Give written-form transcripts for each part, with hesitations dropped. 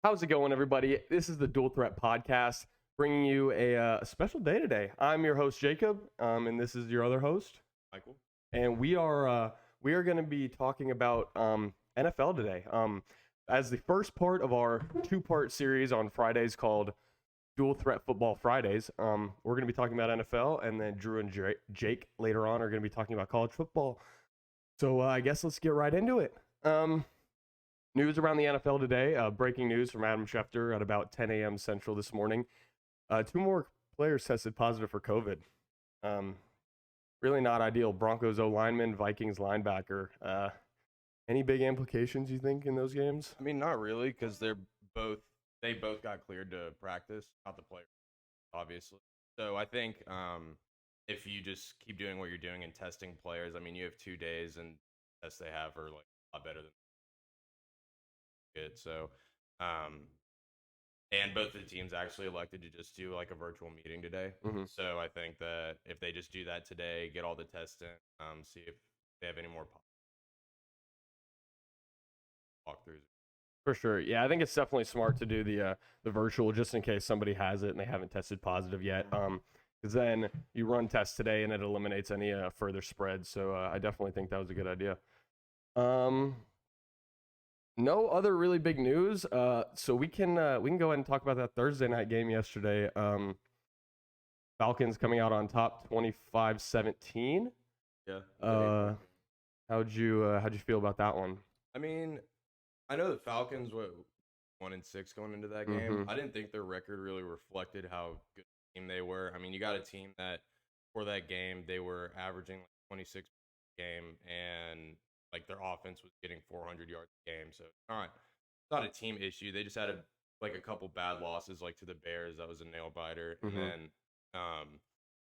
How's it going, everybody? This is the Dual Threat Podcast, bringing you a special day today. I'm your host, Jacob, and this is your other host, Michael. and we are going to be talking about NFL today. As the first part of our two-part series on Fridays called Dual Threat Football Fridays, we're going to be talking about NFL, and then Drew and Jake later on are going to be talking about college football. So I guess let's get right into it. News around the NFL today. Breaking news from Adam Schefter at about 10 a.m. Central this morning. Two more players tested positive for COVID. Really not ideal. Broncos O lineman, Vikings linebacker. Any big implications you think in those games? I mean, not really, because they both got cleared to practice, not the player, obviously. So I think if you just keep doing what you're doing and testing players, I mean, you have 2 days, and tests they have are like a lot better than good. So, and both the teams actually elected to just do like a virtual meeting today. Mm-hmm. So I think that if they just do that today, get all the testing, see if they have any more walkthroughs. For sure. Yeah, I think it's definitely smart to do the virtual just in case somebody has it and they haven't tested positive yet. Because then you run tests today and it eliminates any further spread. So I definitely think that was a good idea. No other really big news. So we can go ahead and talk about that Thursday night game yesterday. Falcons coming out on top 25-17. Yeah. How'd you feel about that one? I mean, I know the Falcons were 1-6 going into that game. Mm-hmm. I didn't think their record really reflected how good a team they were. I mean, you got a team that for that game they were averaging like 26 per game, and like their offense was getting 400 yards a game. So it's not a team issue. They just had a couple bad losses, like to the Bears. That was a nail biter, Mm-hmm.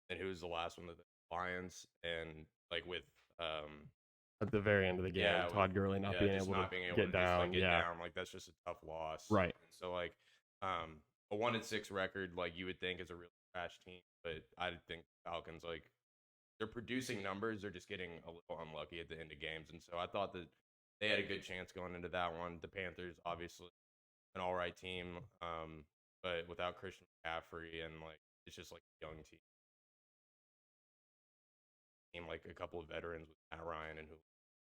and who was the last one? The Lions, and like with At the very end of the game, Todd Gurley not being able to get down. Like that's just a tough loss. Right. And so like a 1-6 record, like you would think is a really trash team, but I think Falcons, like, they're producing numbers, they're just getting a little unlucky at the end of games. And so I thought that they had a good chance going into that one. The Panthers, obviously, an all right team, but without Christian McCaffrey, and like it's just like a young team, like a couple of veterans with Matt Ryan and who.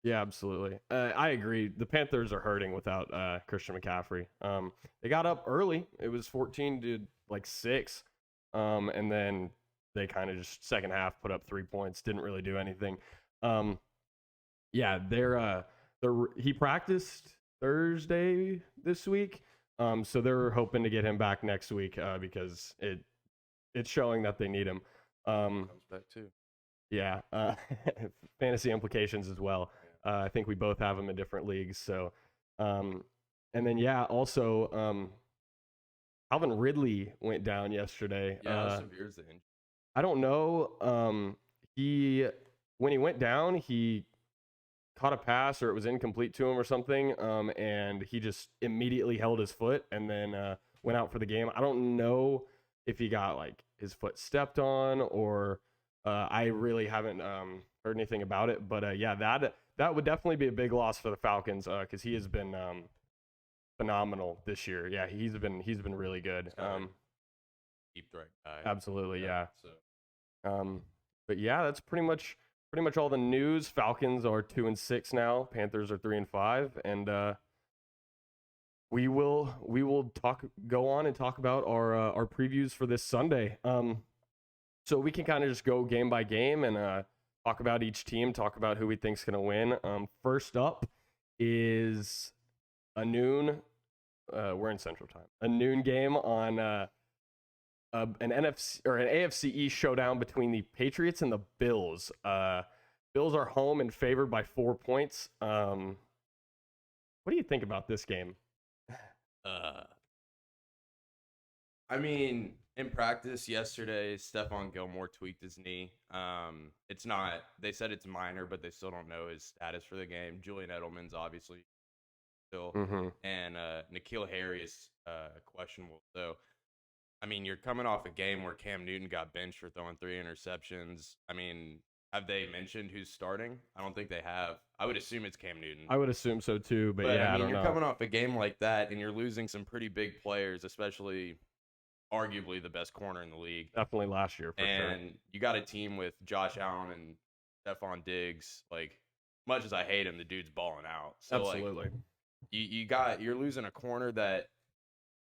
Yeah, absolutely. I agree. The Panthers are hurting without Christian McCaffrey. They got up early. It was 14-6, and then they kind of just second half put up 3 points. Didn't really do anything. Yeah, he practiced Thursday this week, so they're hoping to get him back next week because it's showing that they need him. Comes back too. Yeah, fantasy implications as well. I think we both have them in different leagues. So, and then also, Calvin Ridley went down yesterday. Yeah, severe's the injury. I don't know. When he went down, he caught a pass or it was incomplete to him or something, and he just immediately held his foot and then went out for the game. I don't know if he got like his foot stepped on or I really haven't heard anything about it. But yeah, that would definitely be a big loss for the Falcons because he has been phenomenal this year. Yeah, he's been really good. Deep threat guy. Absolutely, yeah. So. But yeah, that's pretty much all the news. Falcons are 2-6 now. Panthers are 3-5, and we will go on and talk about our previews for this Sunday. So we can kind of just go game by game and talk about each team, talk about who we think's going to win. First up is a noon. We're in Central Time. A noon game on an NFC or an AFC East showdown between the Patriots and the Bills. Bills are home and favored by 4 points. What do you think about this game? I mean, in practice yesterday, Stephon Gilmore tweaked his knee. It's not. They said it's minor, but they still don't know his status for the game. Julian Edelman's obviously still, and N'Keal Harry is questionable. So, I mean, you're coming off a game where Cam Newton got benched for throwing 3 interceptions. I mean, have they mentioned who's starting? I don't think they have. I would assume it's Cam Newton. I would assume so too, but I yeah, I mean, don't you're know. coming off a game like that, and you're losing some pretty big players, especially arguably the best corner in the league. Definitely last year for sure. And you got a team with Josh Allen and Stephon Diggs. Like, much as I hate him, the dude's balling out. So Absolutely. Like, you're losing a corner that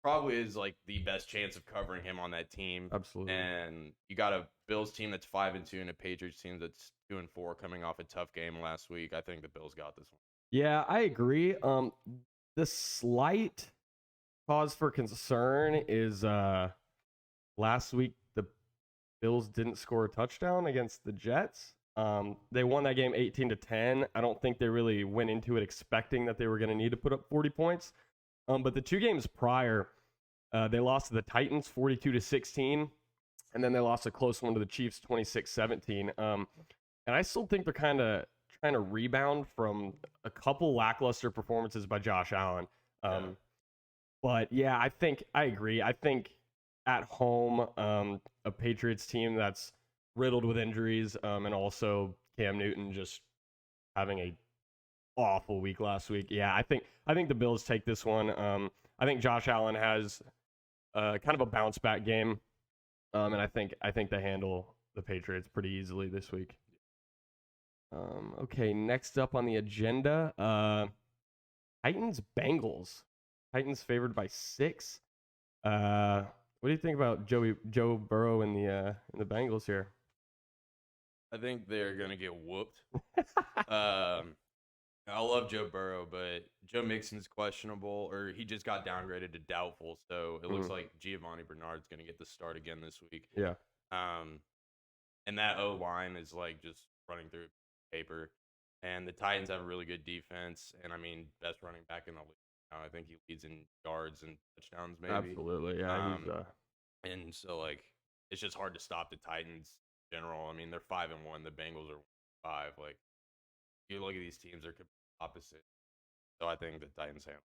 probably is like the best chance of covering him on that team. Absolutely. And you got a Bills team that's 5-2 and a Patriots team that's 2-4 coming off a tough game last week. I think the Bills got this one. Yeah, I agree. The slight cause for concern is last week the Bills didn't score a touchdown against the Jets. They won that game 18-10. I don't think they really went into it expecting that they were going to need to put up 40 points. But the 2 games prior, they lost to the Titans 42-16, and then they lost a close one to the Chiefs 26-17. And I still think they're kind of trying to rebound from a couple lackluster performances by Josh Allen. But yeah, I agree. I think at home, a Patriots team that's riddled with injuries, and also Cam Newton just having a awful week last week. Yeah, I think the Bills take this one. I think Josh Allen has kind of a bounce back game, and I think they handle the Patriots pretty easily this week. Okay, next up on the agenda, Titans Bengals. Titans favored by 6. What do you think about Joe Burrow in the Bengals here? I think they're gonna get whooped. I love Joe Burrow, but Joe Mixon's questionable, or he just got downgraded to doubtful. So it looks like Giovanni Bernard's gonna get the start again this week. Yeah. And that O line is like just running through paper. And the Titans have a really good defense, and I mean, best running back in the league. I think he leads in yards and touchdowns, maybe. Absolutely, yeah. And so like it's just hard to stop the Titans in general. I mean, they're 5-1. The Bengals are 5. Like, you look at these teams, they're opposite. So I think the Titans handle.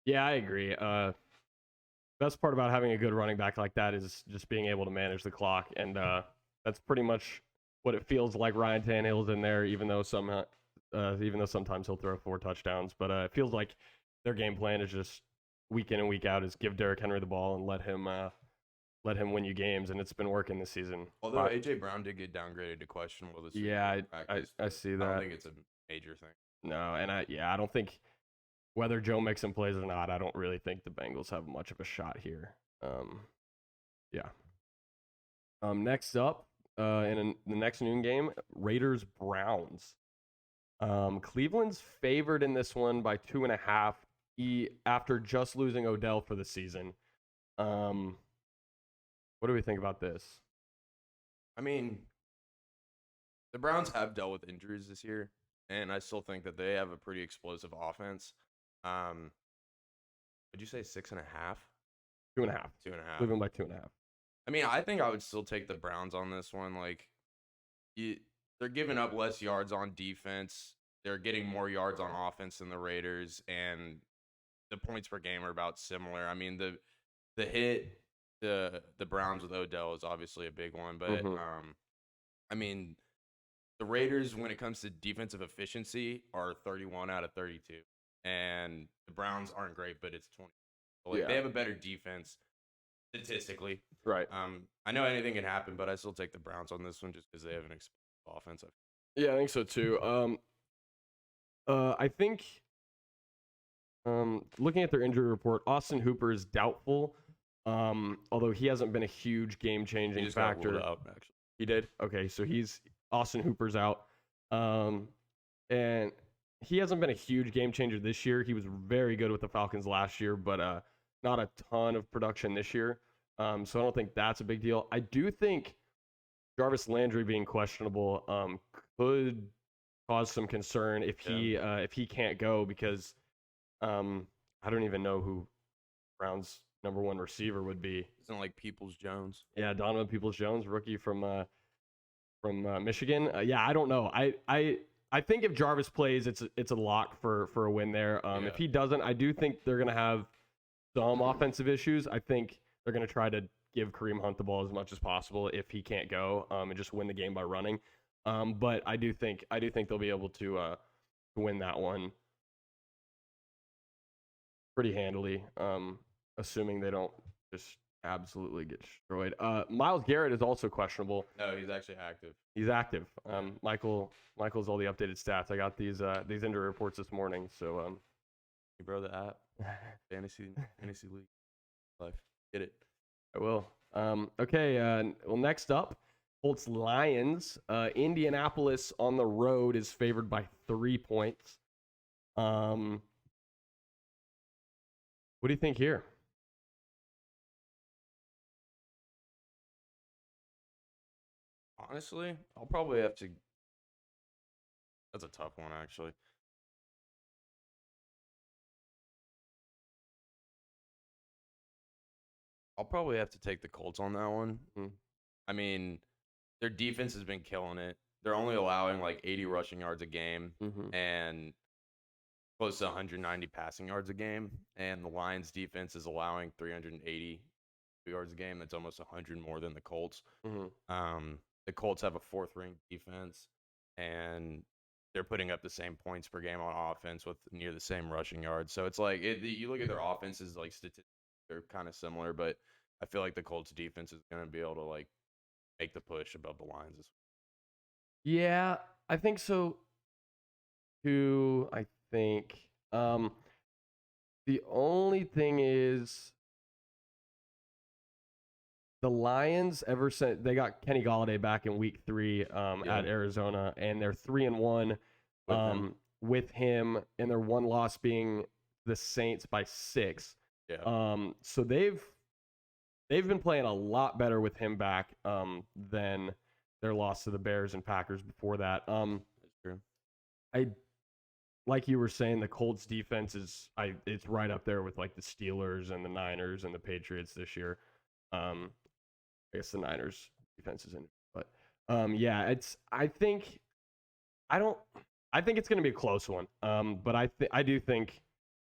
Yeah, I agree. Best part about having a good running back like that is just being able to manage the clock, and that's pretty much what it feels like. Ryan Tannehill's in there, even though sometimes he'll throw 4 touchdowns, but it feels like their game plan is just week in and week out is give Derrick Henry the ball and let him win you games, and it's been working this season. Although A.J. Brown did get downgraded to questionable this week. Yeah, I see that. I don't think it's a major thing. No, and I don't think whether Joe Mixon plays or not, I don't really think the Bengals have much of a shot here. Yeah. Next up, in the next noon game, Raiders Browns. Cleveland's favored in this one by 2.5 after just losing Odell for the season. What do we think about this? I mean, the Browns have dealt with injuries this year, and I still think that they have a pretty explosive offense. Would you say 6.5? 2.5. 2.5. Cleveland by 2.5. I mean, I think I would still take the Browns on this one. Like, they're giving up less yards on defense. They're getting more yards on offense than the Raiders, and the points per game are about similar. I mean, the hit the Browns with Odell is obviously a big one, but I mean, the Raiders, when it comes to defensive efficiency, are 31 out of 32, and the Browns aren't great, but it's 20. So, like, they have a better defense statistically. Right. I know anything can happen, but I still take the Browns on this one just because they have an explosive offense. Yeah, I think so too. I think looking at their injury report, Austin Hooper is doubtful. Although he hasn't been a huge game-changing factor. Got ruled out, actually. He did? Okay, so Austin Hooper's out. And he hasn't been a huge game changer this year. He was very good with the Falcons last year, but not a ton of production this year. So I don't think that's a big deal. I do think Jarvis Landry being questionable could cause some concern if he can't go, because I don't even know who Brown's number 1 receiver would be. Isn't it like Peoples-Jones? Yeah, Donovan Peoples-Jones, rookie from Michigan. Yeah, I don't know. I think if Jarvis plays, it's a lock for a win there. If he doesn't, I do think they're gonna have some offensive issues. I think they're gonna try to give Kareem Hunt the ball as much as possible if he can't go, and just win the game by running. But I do think they'll be able to win that one pretty handily. Assuming they don't just absolutely get destroyed. Myles Garrett is also questionable. No, he's actually active. He's active. Michael's all the updated stats. I got these injury reports this morning. So You bro, the app, fantasy league, life, get it. I will. Okay. Well, next up, Colts Lions. Indianapolis on the road is favored by 3 points. What do you think here? Honestly, I'll probably have to. That's a tough one, actually. I'll probably have to take the Colts on that one. I mean, their defense has been killing it. They're only allowing like 80 rushing yards a game and close to 190 passing yards a game. And the Lions defense is allowing 380 yards a game. That's almost 100 more than the Colts. The Colts have a 4th-ranked defense, and they're putting up the same points per game on offense with near the same rushing yards. So it's like you look at their offenses, like statistics, they're kind of similar, but I feel like the Colts defense is going to be able to like make the push above the Lions. Yeah, I think so too. I think the only thing is the Lions, ever since they got Kenny Golladay back in week 3 at Arizona, and they're 3-1 with him, and their one loss being the Saints by 6. So they've been playing a lot better with him back than their loss to the Bears and Packers before that. That's true. Like you were saying, the Colts defense it's right up there with like the Steelers and the Niners and the Patriots this year. I guess the Niners defense is in it, but yeah, I think it's going to be a close one. But I do think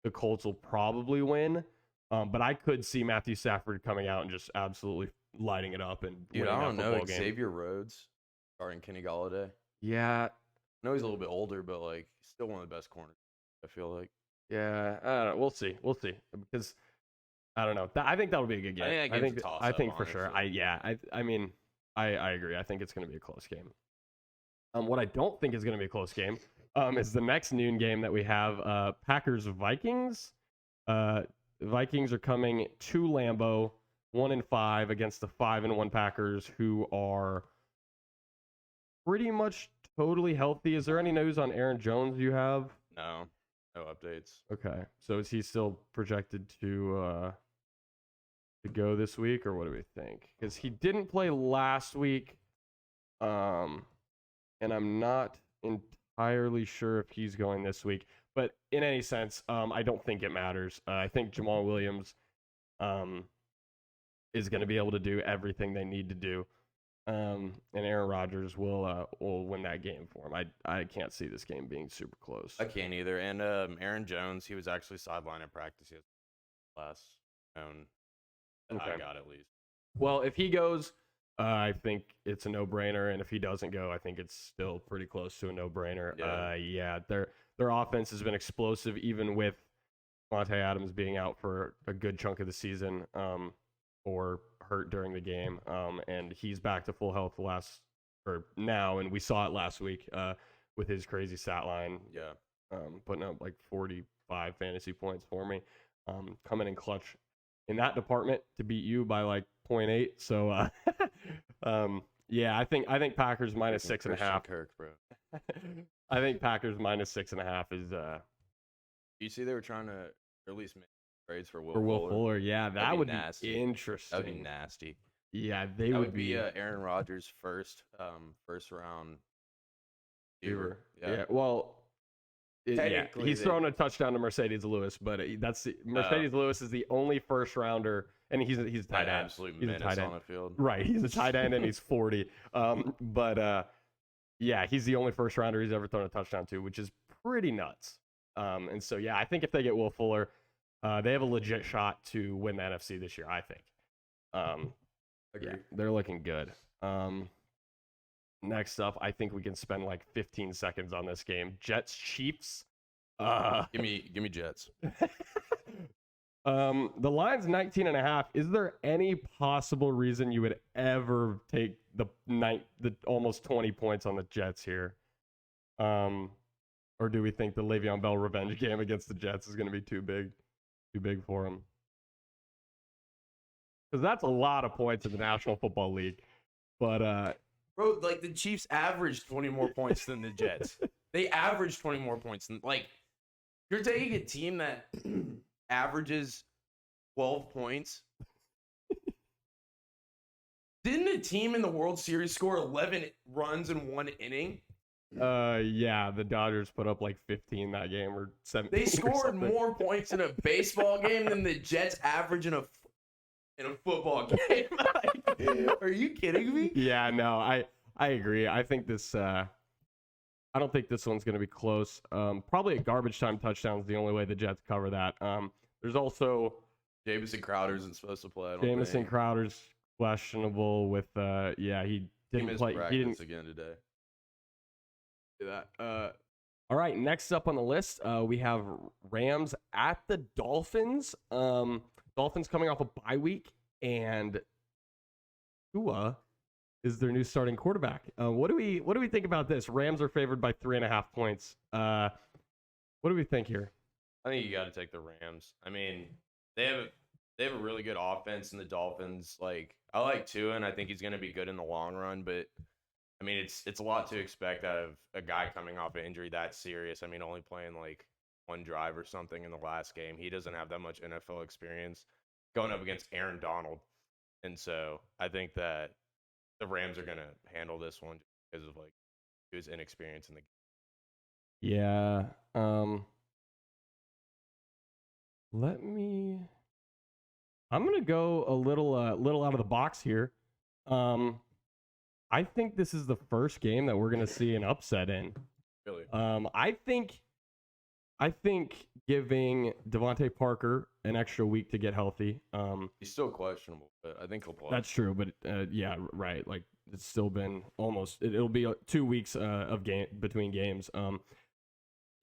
the Colts will probably win. But I could see Matthew Stafford coming out and just absolutely lighting it up and winning I don't that know. football game. Xavier Rhodes starring Kenny Golladay. Yeah, I know he's a little bit older, but like he's still one of the best corners, I feel like. Yeah, I don't know. We'll see because I don't know. I think that'll be a good game. I think for sure. I mean, I agree. I think it's going to be a close game. What I don't think is going to be a close game is the next noon game that we have. Packers Vikings. Vikings are coming to Lambeau, 1-5 against the 5-1 Packers, who are pretty much totally healthy. Is there any news on Aaron Jones you have? No updates. Okay, so is he still projected to go this week, or what do we think? Because he didn't play last week, and I'm not entirely sure if he's going this week. But in any sense, I don't think it matters. I think Jamal Williams is going to be able to do everything they need to do, and Aaron Rodgers will win that game for him. I can't see this game being super close. I can't either. And Aaron Jones, he was actually sidelined at practice last known. Okay. I got at least. Well, if he goes, I think it's a no-brainer, and if he doesn't go, I think it's still pretty close to a no-brainer. Yeah, their offense has been explosive, even with Monte Adams being out for a good chunk of the season, or hurt during the game, and he's back to full health now, and we saw it last week with his crazy stat line. Yeah, putting up like 45 fantasy points for me, coming in clutch in that department to beat you by like 0.8. So, yeah, I think Packers minus 6.5. Kirk, bro. I think Packers minus 6.5 is. You see, they were trying to release trades for Will Fuller. Yeah, that would nasty. Be interesting. That would be nasty. Yeah, that would be Aaron Rodgers' first round receiver. Yeah. Well. He's thrown a touchdown to Mercedes Lewis, but Mercedes Lewis is the only first rounder, and he's a tight end. Absolute menace on the field. Right, he's a tight end and he's 40. Yeah, he's the only first rounder he's ever thrown a touchdown to, which is pretty nuts. And so yeah, I think if they get Will Fuller, they have a legit shot to win the NFC this year. I think. Agree. Yeah, they're looking good. next up, I think we can spend like 15 seconds on this game. Jets Chiefs. Uh, Give me Jets. the line's 19.5. Is there any possible reason you would ever take the almost 20 points on the Jets here? Or do we think the Le'Veon Bell revenge game against the Jets is going to be too big for him? Because that's a lot of points in the National Football League. But Bro, like the Chiefs averaged 20 more points than the Jets. They averaged 20 more points than you're taking a team that averages 12 points. Didn't a team in the World Series score 11 runs in one inning? yeah, the Dodgers put up like 15 that game or 17. They scored more points in a baseball game than the Jets average in a football game. Are you kidding me? Yeah, no, I agree. I think this I don't think this one's going to be close. Probably a garbage time touchdown is the only way the Jets cover that. There's also Jamison Crowder isn't supposed to play. Jamison Crowder's questionable with he didn't play. He didn't again today. do that. All right, next up on the list, we have Rams at the Dolphins. Dolphins coming off a bye week, and Tua is their new starting quarterback. What do we think about this? Rams are favored by 3.5 points. What do we think here? I think you got to take the Rams. I mean, they have a really good offense, and the Dolphins. I like Tua, and I think he's going to be good in the long run. But I mean, it's a lot to expect out of a guy coming off an injury that serious. I mean, only playing one drive or something in the last game. He doesn't have that much NFL experience going up against Aaron Donald, and so I think that the Rams are going to handle this one just because of his inexperience in the game. Yeah. I'm gonna go a little out of the box here. I think this is the first game that we're gonna see an upset in. Really? I think giving Devontae Parker an extra week to get healthy. He's still questionable, but I think he'll play. That's true, but yeah, right. It's still been almost. It'll be 2 weeks of game between games.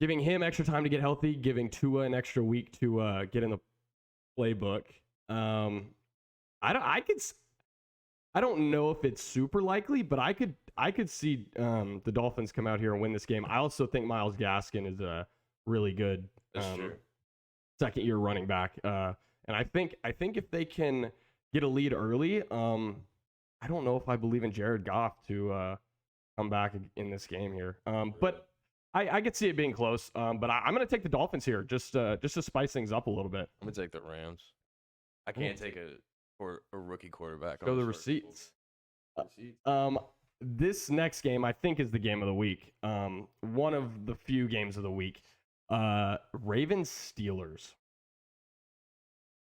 Giving him extra time to get healthy, giving Tua an extra week to get in the playbook. I don't know if it's super likely, but I could see the Dolphins come out here and win this game. I also think Myles Gaskin is a really good second-year running back, and I think if they can get a lead early, I don't know if I believe in Jared Goff to come back in this game here. But I could see it being close. But I'm going to take the Dolphins here just to spice things up a little bit. I'm going to take the Rams. I can't take a rookie quarterback. Show the receipts. This next game I think is the game of the week. One of the few games of the week. Ravens Steelers.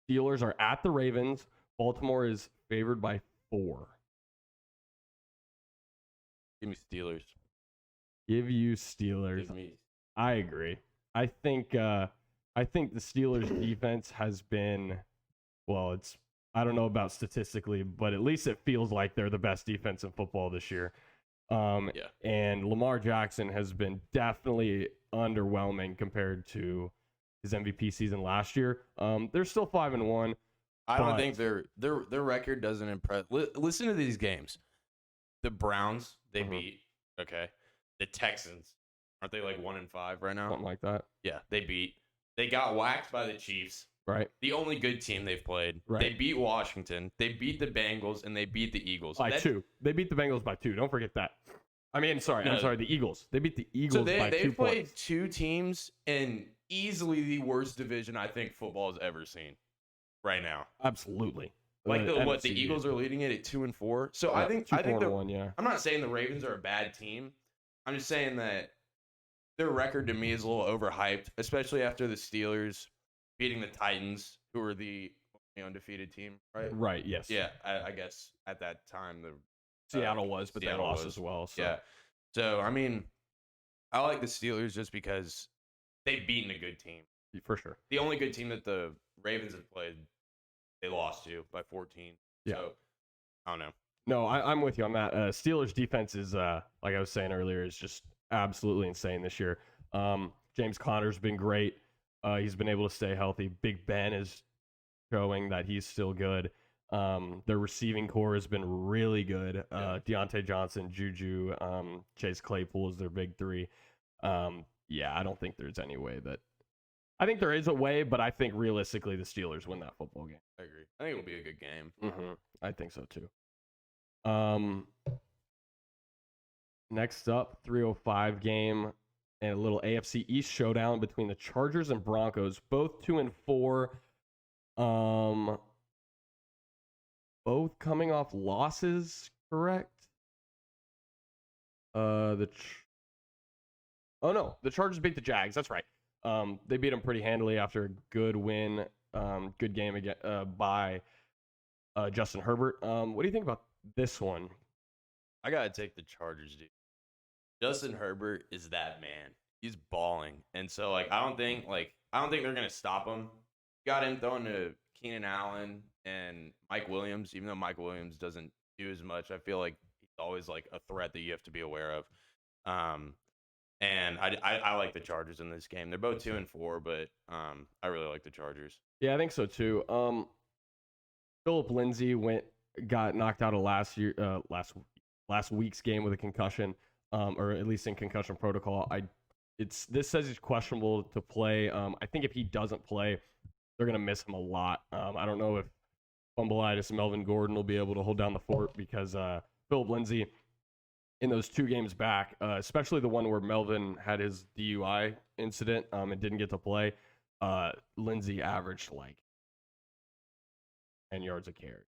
Steelers are at the Ravens. Baltimore is favored by 4. Give me Steelers. Give you Steelers. Give me. I agree. I think the Steelers defense has been, well, I don't know about statistically, but at least it feels like they're the best defense in football this year. And Lamar Jackson has been definitely underwhelming compared to his MVP season last year. They're still 5-1. I don't think their record doesn't impress. Listen to these games. The Browns, they beat. Okay. The Texans, aren't they 1-5 right now? Something like that. Yeah, they beat. They got whacked by the Chiefs. Right. The only good team they've played. Right. They beat Washington. They beat the Bengals, and they beat the Eagles. By 2. They beat the Bengals by 2. Don't forget that. I'm sorry, the Eagles. They beat the Eagles by 2 points. They've played 2 teams in easily the worst division I think football has ever seen right now. Absolutely. The Eagles are leading it at 2-4. So I think 2-1, yeah. I'm not saying the Ravens are a bad team. I'm just saying that their record to me is a little overhyped, especially after the Steelers beating the Titans, who were the only undefeated team, right? Right, yes. Yeah, I guess at that time the Seattle was, but they lost as well. So. Yeah. So, I mean, I like the Steelers just because they've beaten a good team. For sure. The only good team that the Ravens have played, they lost to by 14. Yeah. So, I don't know. No, I'm with you on that. Steelers defense is, like I was saying earlier, is just absolutely insane this year. James Conner's been great. He's been able to stay healthy. Big Ben is showing that he's still good. Their receiving core has been really good. Deontay Johnson, Juju, Chase Claypool is their big three. Yeah, I don't think there's any way that. I think there is a way, but I think realistically the Steelers win that football game. I agree. I think it'll be a good game. I think so too. Next up, 3:05 game and a little AFC East showdown between the Chargers and Broncos, both 2-4. Both coming off losses, correct? The Chargers beat the Jags. That's right. They beat them pretty handily after a good win, good game again by Justin Herbert. What do you think about this one? I gotta take the Chargers, dude. Justin Herbert is that man. He's balling, and so I don't think they're gonna stop him. Got him throwing to Keenan Allen and Mike Williams, even though Mike Williams doesn't do as much. I feel like he's always like a threat that you have to be aware of. And I like the Chargers in this game. They're both 2-4, but I really like the Chargers. Yeah, I think so too. Philip Lindsay got knocked out of last week's game with a concussion, or at least in concussion protocol. This says he's questionable to play. I think if he doesn't play, they're gonna miss him a lot. I don't know if Fumbleitis Melvin Gordon will be able to hold down the fort because Philip Lindsay in those two games back, especially the one where Melvin had his DUI incident and didn't get to play, Lindsay averaged like 10 yards a carry.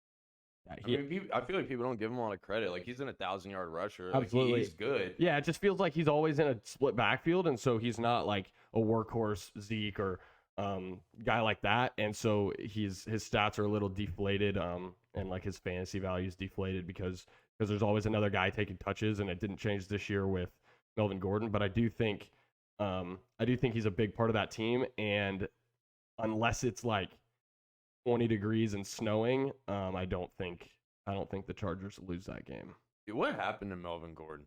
I feel like people don't give him a lot of credit. Like, he's an 1,000-yard rusher. Absolutely. Like, he's good. Yeah, it just feels like he's always in a split backfield, and so he's not like a workhorse Zeke or guy like that. And so his stats are a little deflated, and like his fantasy value is deflated because there's always another guy taking touches, and it didn't change this year with Melvin Gordon. But I do think he's a big part of that team, and unless it's like 20 degrees and snowing, I don't think the Chargers lose that game. Dude, what happened to Melvin Gordon?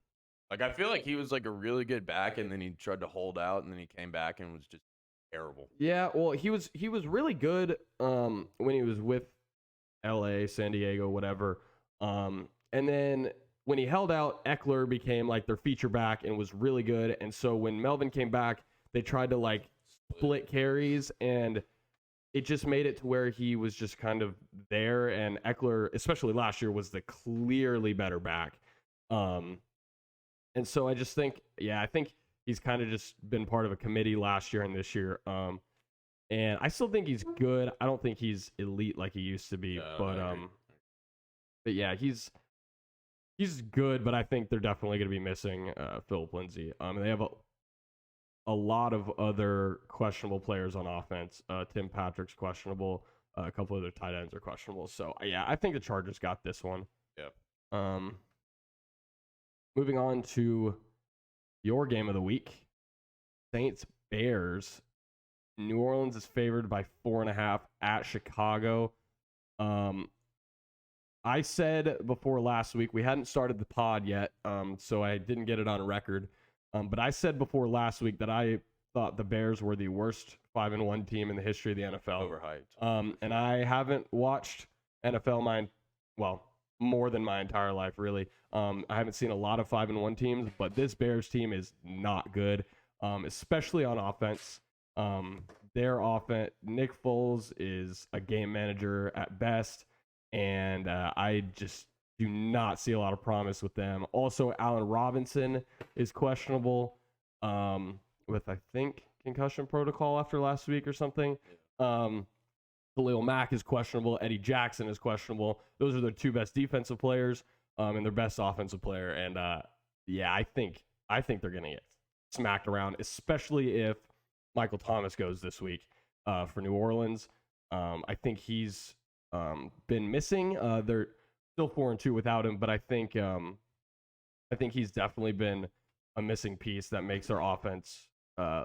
Like, I feel like he was like a really good back, and then he tried to hold out, and then he came back and was just terrible. Yeah, well, he was really good when he was with LA, San Diego, whatever. And then when he held out, Eckler became like their feature back and was really good. And so when Melvin came back, they tried to like split carries, and it just made it to where he was just kind of there. And Eckler, especially last year, was the clearly better back. And so I just think, I think he's kind of just been part of a committee last year and this year. And I still think he's good. I don't think he's elite like he used to be, but yeah, he's good, but I think they're definitely going to be missing Philip Lindsay. And they have a lot of other questionable players on offense. Tim Patrick's questionable. A couple of their tight ends are questionable. So yeah, I think the Chargers got this one. Yeah. Moving on to your game of the week, Saints Bears. New Orleans is favored by 4.5 at Chicago. I said before last week, we hadn't started the pod yet, so I didn't get it on record. But I said before last week that I thought the Bears were the worst 5-1 team in the history of the NFL. Overhyped. And I haven't watched NFL more than my entire life, really. I haven't seen a lot of 5-1 teams, but this Bears team is not good, especially on offense. Their offense, Nick Foles is a game manager at best, and I just do not see a lot of promise with them. Also, Allen Robinson is questionable with, I think, concussion protocol after last week or something. Khalil Mack is questionable. Eddie Jackson is questionable. Those are their two best defensive players and their best offensive player. And I think they're going to get smacked around, especially if Michael Thomas goes this week for New Orleans. I think he's been missing. They're still 4-2 without him, but I think he's definitely been a missing piece that makes their offense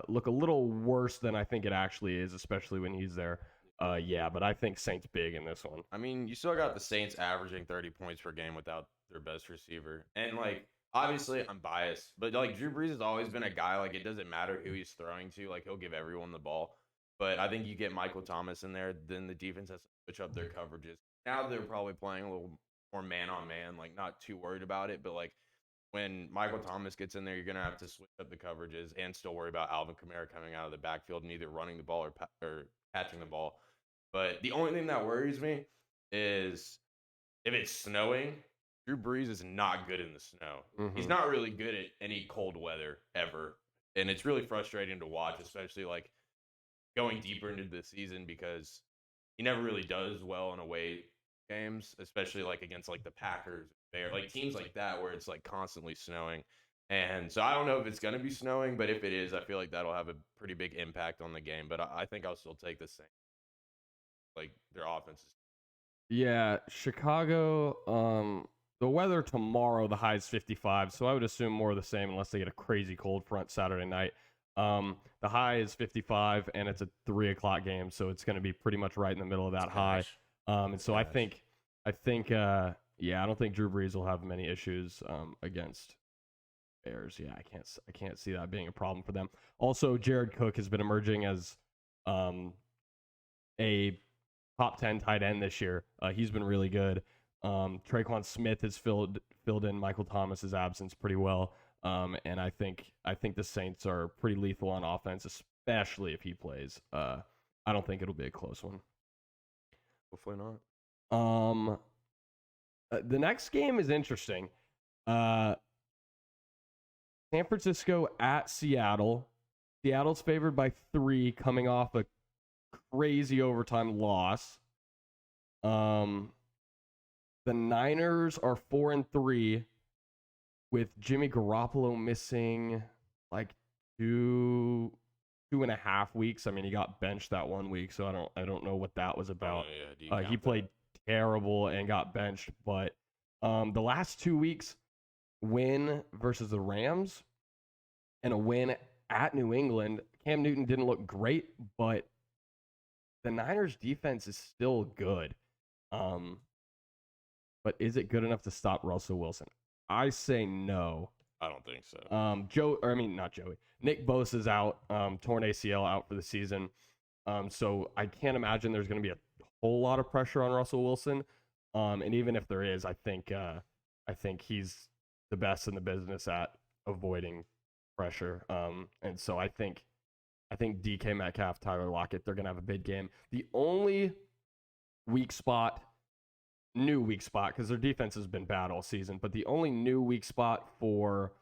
look a little worse than I think it actually is, especially when he's there. Yeah, but I think Saints big in this one. I mean, you still got the Saints averaging 30 points per game without their best receiver. And, like, obviously I'm biased, but, like, Drew Brees has always been a guy, like, it doesn't matter who he's throwing to. Like, he'll give everyone the ball. But I think you get Michael Thomas in there, then the defense has to switch up their coverages. Now they're probably playing a little more man-on-man, like, not too worried about it. But, like, when Michael Thomas gets in there, you're going to have to switch up the coverages and still worry about Alvin Kamara coming out of the backfield and either running the ball or catching the ball. But the only thing that worries me is if it's snowing, Drew Brees is not good in the snow. Mm-hmm. He's not really good at any cold weather ever. And it's really frustrating to watch, especially like going deeper into the season because he never really does well in away games, especially like against like the Packers, like teams like that where it's like constantly snowing. And so I don't know if it's going to be snowing, but if it is, I feel like that'll have a pretty big impact on the game. But I think I'll still take the Saints. Like their offense. Yeah, Chicago. The weather tomorrow, the high is 55, so I would assume more of the same unless they get a crazy cold front Saturday night. The high is 55, and it's a 3:00 game, so it's going to be pretty much right in the middle of that high. And so I think, yeah, I don't think Drew Brees will have many issues against Bears. Yeah, I can't see that being a problem for them. Also, Jared Cook has been emerging as a top 10 tight end this year. He's been really good. Traquan Smith has filled in Michael Thomas's absence pretty well. And I think the Saints are pretty lethal on offense, especially if he plays. I don't think it'll be a close one. Hopefully not. The next game is interesting. San Francisco at Seattle. Seattle's favored by 3 coming off a crazy overtime loss. The Niners are 4-3 with Jimmy Garoppolo missing like 2.5 weeks. I mean, he got benched that 1 week, so I don't know what that was about. He played terrible and got benched, but the last 2 weeks, win versus the Rams and a win at New England. Cam Newton didn't look great, but the Niners defense is still good. But is it good enough to stop Russell Wilson? I say no. I don't think so. Not Joey. Nick Bosa's out, torn ACL out for the season. So I can't imagine there's going to be a whole lot of pressure on Russell Wilson. And even if there is, I think he's the best in the business at avoiding pressure. And so I think DK Metcalf, Tyler Lockett, they're going to have a big game. The only new weak spot, because their defense has been bad all season, but the only new weak spot for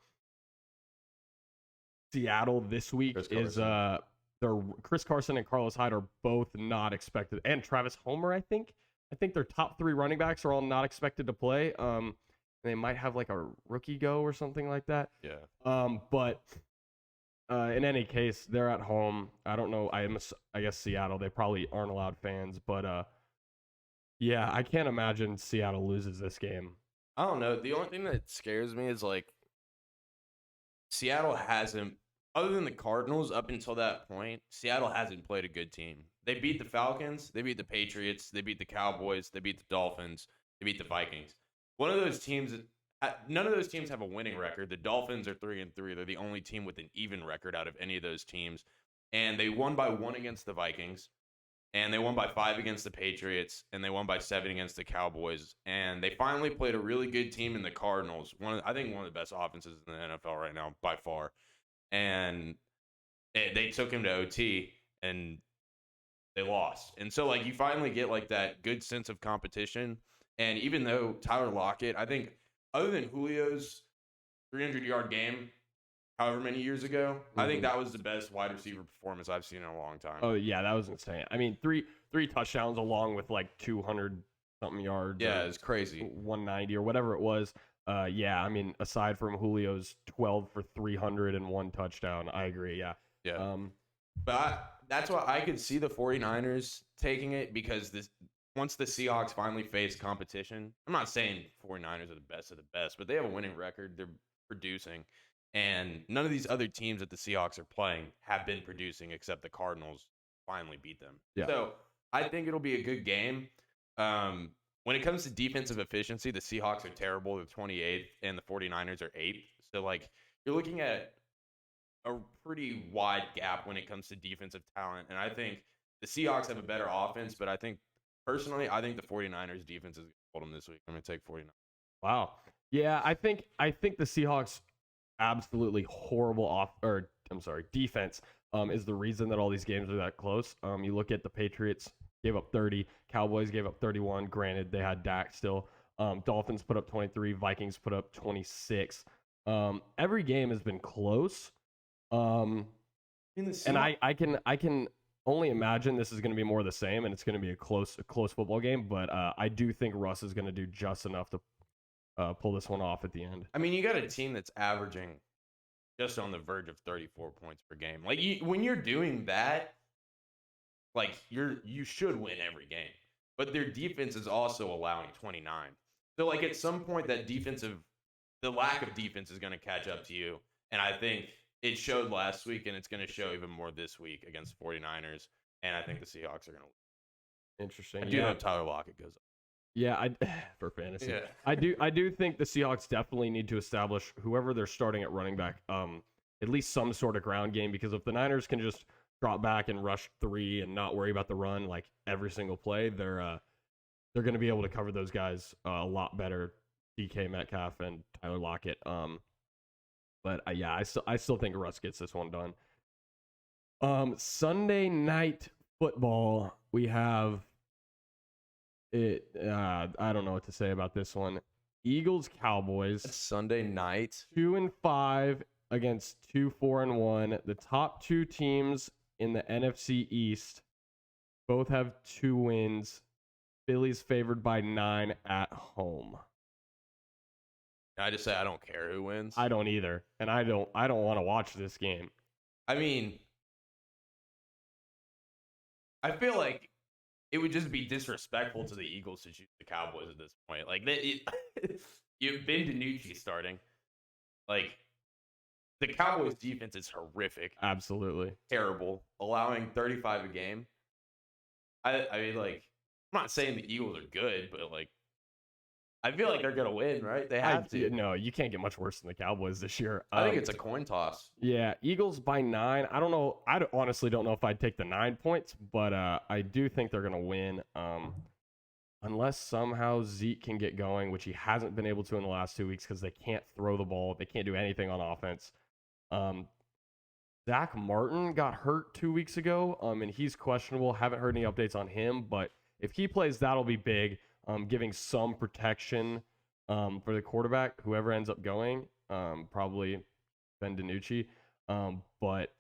Seattle this week is Chris Carson and Carlos Hyde are both not expected, and Travis Homer, I think their top 3 running backs are all not expected to play. They might have like a rookie go or something like that. Yeah. But in any case, they're at home. I don't know. I guess Seattle, they probably aren't allowed fans, but yeah, I can't imagine Seattle loses this game. I don't know. The only thing that scares me is like Seattle hasn't, other than the Cardinals up until that point, Seattle hasn't played a good team. They beat the Falcons, they beat the Patriots, they beat the Cowboys, they beat the Dolphins, they beat the Vikings. None of those teams have a winning record. The Dolphins are 3-3. They're the only team with an even record out of any of those teams. And they won by 1 against the Vikings. And they won by 5 against the Patriots, and they won by 7 against the Cowboys. And they finally played a really good team in the Cardinals. I think one of the best offenses in the NFL right now, by far. And they took him to OT, and they lost. And so, like, you finally get, like, that good sense of competition. And even though Tyler Lockett, I think, other than Julio's 300-yard game, however many years ago, I think that was the best wide receiver performance I've seen in a long time. Oh yeah, that was insane. I mean, three touchdowns along with like 200 something yards. Yeah, it's crazy. 190 or whatever it was. Yeah, I mean, aside from Julio's 12 for 300 and 1 touchdown, I agree. Yeah. Yeah. But that's why I could see the 49ers taking it, because once the Seahawks finally face competition, I'm not saying 49ers are the best of the best, but they have a winning record. They're producing. And none of these other teams that the Seahawks are playing have been producing except the Cardinals finally beat them. Yeah. So I think it'll be a good game. When it comes to defensive efficiency, the Seahawks are terrible. They're 28th, and the 49ers are 8th. So, like, you're looking at a pretty wide gap when it comes to defensive talent. And I think the Seahawks have a better offense, but I think, personally, I think the 49ers defense is going to hold them this week. I'm going to take 49. Wow. Yeah, I think the Seahawks absolutely horrible defense is the reason that all these games are that close. You look at the Patriots gave up 30, Cowboys gave up 31. Granted, they had Dak still. Dolphins put up 23, Vikings put up 26. Every game has been close. And I can only imagine this is going to be more of the same, and it's going to be a close football game. But I do think Russ is going to do just enough to pull this one off at the end. I mean, you got a team that's averaging just on the verge of 34 points per game. Like, when you're doing that, like, you should win every game. But their defense is also allowing 29. So, like, at some point, the lack of defense is going to catch up to you. And I think it showed last week, and it's going to show even more this week against 49ers. And I think the Seahawks are going to win. Interesting. I do hope Tyler Lockett goes up. Yeah, for fantasy. Yeah. I do think the Seahawks definitely need to establish whoever they're starting at running back, at least some sort of ground game, because if the Niners can just drop back and rush 3 and not worry about the run like every single play, they're going to be able to cover those guys a lot better, DK Metcalf and Tyler Lockett. But I still think Russ gets this one done. Sunday night football, we have it. I don't know what to say about this one. Eagles Cowboys. Sunday night. 2-5 against 2-4-1. The top 2 teams in the NFC East both have 2 wins. Philly's favored by 9 at home. I just say I don't care who wins. I don't either, and I don't want to watch this game. I mean, I feel like it would just be disrespectful to the Eagles to choose the Cowboys at this point. Like, you've been DiNucci starting. Like, the Cowboys' defense is horrific. Absolutely. Terrible. Allowing 35 a game. I mean, like, I'm not saying the Eagles are good, but, like, I feel like they're going to win, right? They have to. No, you can't get much worse than the Cowboys this year. I think it's a coin toss. Yeah, Eagles by 9. I don't know. I honestly don't know if I'd take the 9 points, but I do think they're going to win. Unless somehow Zeke can get going, which he hasn't been able to in the last 2 weeks because they can't throw the ball. They can't do anything on offense. Zach Martin got hurt 2 weeks ago, and he's questionable. Haven't heard any updates on him, but if he plays, that'll be big. Giving some protection for the quarterback, whoever ends up going, probably Ben DiNucci. But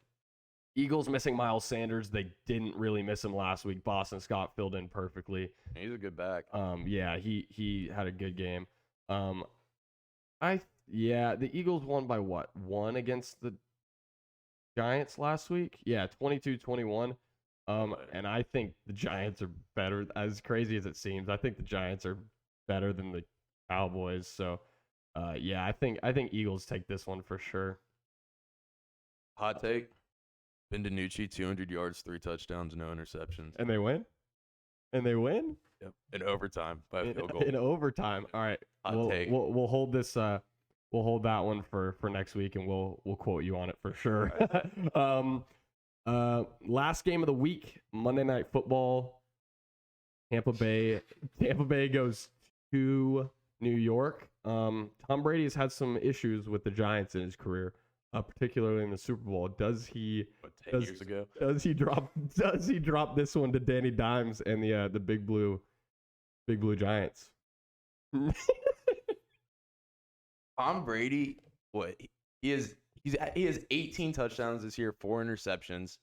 Eagles missing Miles Sanders. They didn't really miss him last week. Boston Scott filled in perfectly. He's a good back. Yeah, he had a good game. The Eagles won by what? 1 against the Giants last week? Yeah, 22-21. And I think the Giants are better, as crazy as it seems. I think the Giants are better than the Cowboys. So, I think Eagles take this one for sure. Hot take. Ben DiNucci, 200 yards, 3 touchdowns, no interceptions. And they win? Yep. In overtime by a field goal. In overtime. All right. Hot take. We'll hold this. We'll hold that one for next week, and we'll quote you on it for sure. Last game of the week, Monday Night Football. Tampa Bay goes to New York. Tom Brady has had some issues with the Giants in his career, particularly in the Super Bowl. Does he? 10 years ago. Does he drop this one to Danny Dimes and the Big Blue Giants? Tom Brady, he has 18 touchdowns this year, 4 interceptions.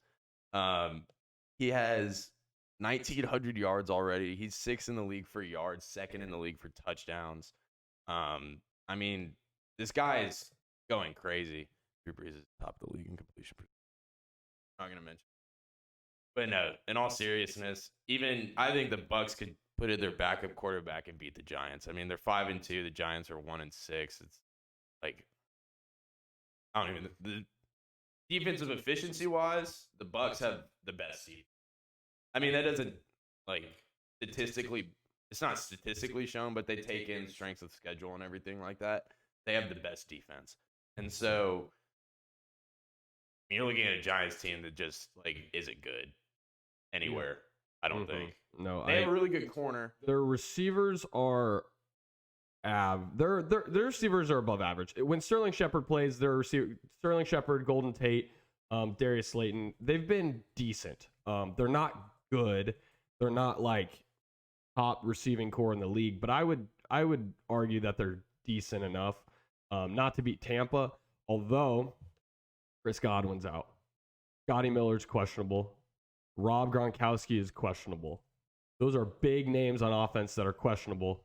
He has 1,900 yards already. He's 6th in the league for yards, 2nd in the league for touchdowns. I mean, this guy is going crazy. Drew Brees is top of the league in completion. Not gonna mention, but no. In all seriousness, even I think the Bucs could put in their backup quarterback and beat the Giants. I mean, they're 5-2. The Giants are 1-6. It's like, I don't even. The defensive efficiency wise, the Bucs have the best seed. I mean, that doesn't like statistically, it's not statistically shown, but they take in strength of schedule and everything like that. They have the best defense, and so you're looking at a Giants team that just like isn't good anywhere. I don't think. No, They have a really good corner. Their receivers are their receivers are above average. When Sterling Shepard plays, their receiver Sterling Shepard, Golden Tate, Darius Slayton, they've been decent. They're not good. They're not like top receiving core in the league, but I would argue that they're decent enough not to beat Tampa. Although Chris Godwin's out, Scotty Miller's questionable, Rob Gronkowski is questionable. Those are big names on offense that are questionable.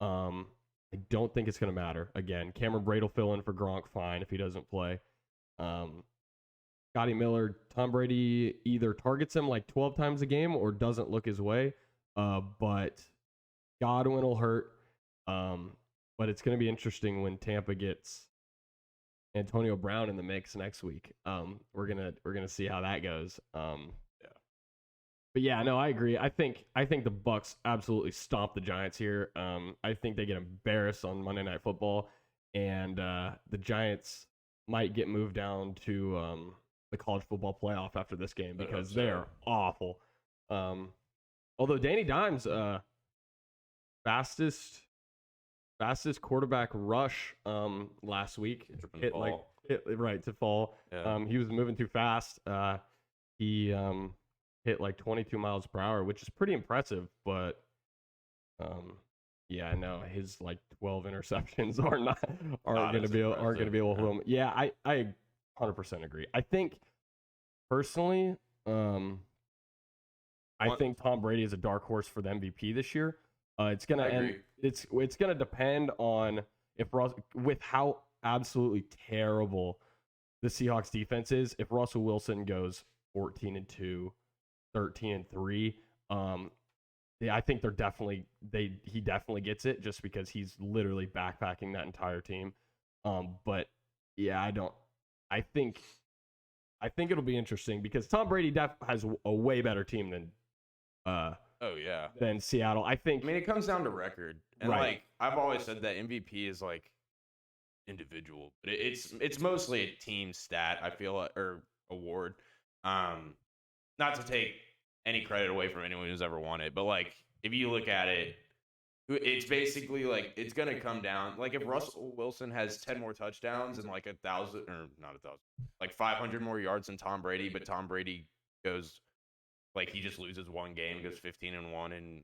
I don't think it's going to matter. Again, Cameron Brate will fill in for Gronk fine if he doesn't play. Scotty Miller, Tom Brady either targets him like 12 times a game or doesn't look his way. But Godwin will hurt. But it's going to be interesting when Tampa gets Antonio Brown in the mix next week. We're gonna see how that goes. But yeah, no, I agree. I think the Bucs absolutely stomp the Giants here. I think they get embarrassed on Monday Night Football, and the Giants might get moved down to the college football playoff after this game because they're awful. Although Danny Dimes, fastest quarterback rush last week, hit right to fall. Yeah. He was moving too fast. He hit like 22 miles per hour, which is pretty impressive. But yeah, no, his like 12 interceptions aren't going to be able to hold him. Yeah, I 100% agree. I think personally, I think Tom Brady is a dark horse for the MVP this year. It's gonna depend on with how absolutely terrible the Seahawks defense is. If Russell Wilson goes 14-2, 13-3, yeah, I think he definitely gets it just because he's literally backpacking that entire team. But yeah, I think it'll be interesting because Tom Brady has a way better team than than Seattle. I mean, it comes down to record, and right. Like I've always said that MVP is like individual, but it's mostly a team stat. I feel or award. Not to take any credit away from anyone who's ever won it, but like if you look at it, it's basically like it's gonna come down. Like if Russell Wilson has 10 more touchdowns and like 1,000 or not 1,000, like 500 more yards than Tom Brady, but Tom Brady goes. Like he just loses one game, goes 15-1, and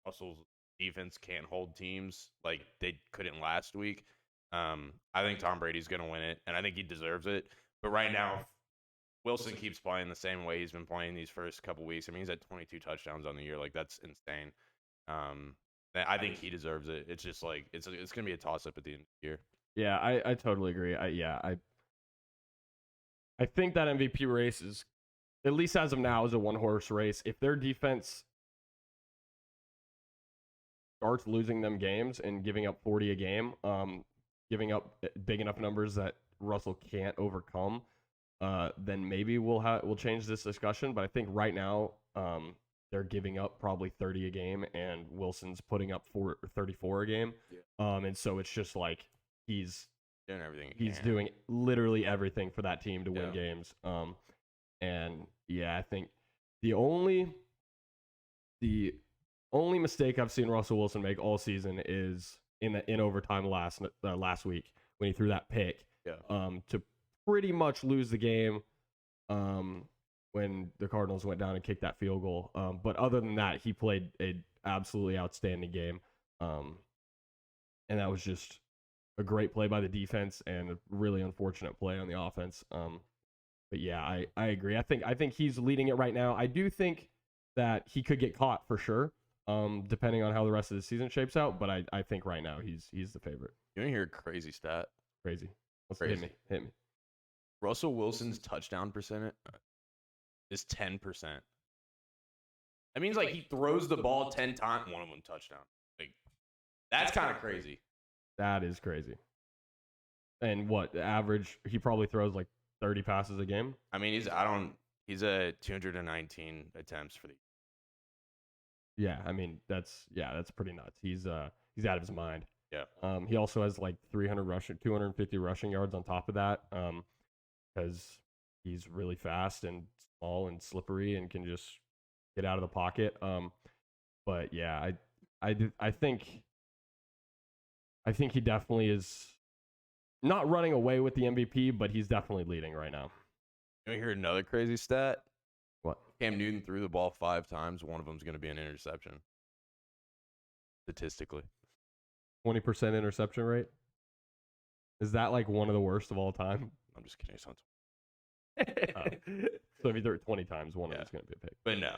Russell's defense can't hold teams like they couldn't last week. I think Tom Brady's going to win it, and I think he deserves it. But right now, if Wilson keeps playing the same way he's been playing these first couple weeks. I mean, he's at 22 touchdowns on the year. Like that's insane. I think he deserves it. It's just like it's going to be a toss up at the end of the year. Yeah, I totally agree. I think that MVP race is, at least as of now, is a one-horse race. If their defense starts losing them games and giving up 40 a game, giving up big enough numbers that Russell can't overcome, then maybe we'll change this discussion. But I think right now they're giving up probably 30 a game, and Wilson's putting up 34 a game. Yeah. And so it's just like he's doing everything. He's doing literally everything for that team to win games. And yeah, I think the only mistake I've seen Russell Wilson make all season is in overtime last week when he threw that pick. Yeah. To pretty much lose the game. When the Cardinals went down and kicked that field goal. But other than that, he played an absolutely outstanding game. And that was just a great play by the defense and a really unfortunate play on the offense. But yeah, I agree. I think he's leading it right now. I do think that he could get caught for sure, depending on how the rest of the season shapes out. But I think right now he's the favorite. You want to hear a crazy stat? Crazy. Crazy. Hit me. Russell Wilson's touchdown percentage is 10%. That means like he throws the ball 10 times, one of them touchdown. Like that's kind of crazy. That is crazy. And what average? He probably throws like 30 passes a game. I mean, he's at 219 attempts for the. Yeah, I mean that's pretty nuts. He's out of his mind. Yeah. He also has like 250 rushing yards on top of that. Because he's really fast and small and slippery and can just get out of the pocket. But yeah, I think he definitely is not running away with the MVP, but he's definitely leading right now. You want to hear another crazy stat? What? Cam Newton threw the ball 5 times. One of them is going to be an interception. Statistically. 20% interception rate? Is that like one of the worst of all time? I'm just kidding. Sounds. So if you threw it 20 times, one of them's going to be a pick. But no.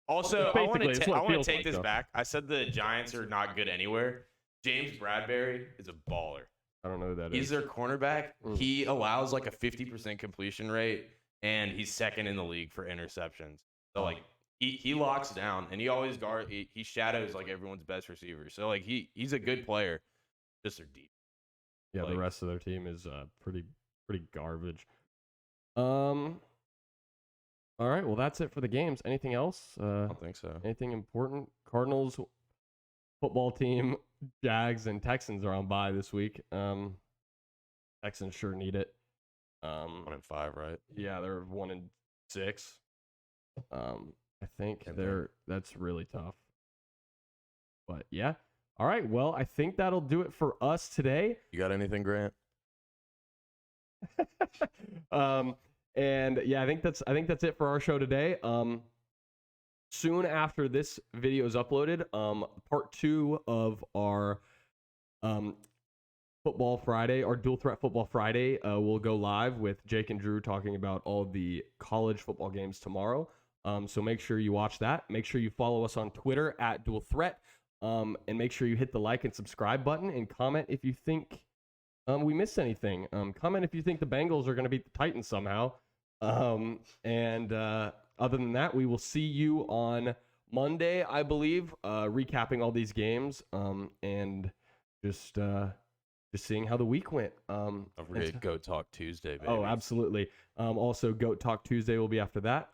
Also, I want to take this back. I said the Giants are not good anywhere. James Bradbury is a baller. I don't know who that is. He's their cornerback. He allows like a 50% completion rate, and he's second in the league for interceptions. So like he locks down, and he always he shadows like everyone's best receiver. So like he's a good player. Just they're deep. Yeah, like, the rest of their team is pretty garbage. All right, well that's it for the games. Anything else? I don't think so. Anything important? Cardinals football team, Jags and Texans are on bye this week. Texans sure need it. 1-5, right? Yeah, they're 1-6. I think that's really tough. But yeah. All right, well, I think that'll do it for us today. You got anything, Grant? And yeah, I think that's it for our show today. Soon after this video is uploaded, part 2 of our Football Friday, our Dual Threat Football Friday, will go live with Jake and Drew talking about all the college football games tomorrow. So make sure you watch that. Make sure you follow us on Twitter at Dual Threat, and make sure you hit the like and subscribe button and comment if you think we missed anything. Comment if you think the Bengals are going to beat the Titans somehow. And other than that, we will see you on Monday, I believe, recapping all these games, and just seeing how the week went. Don't forget Goat Talk Tuesday, baby. Oh, absolutely. Also, Goat Talk Tuesday will be after that.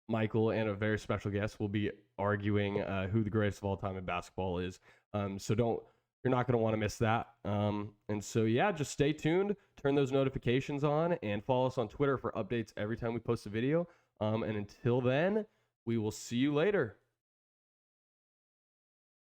Michael and a very special guest will be arguing who the greatest of all time in basketball is. So you're not going to want to miss that. And so, yeah, just stay tuned, turn those notifications on, and follow us on Twitter for updates every time we post a video. And until then, we will see you later.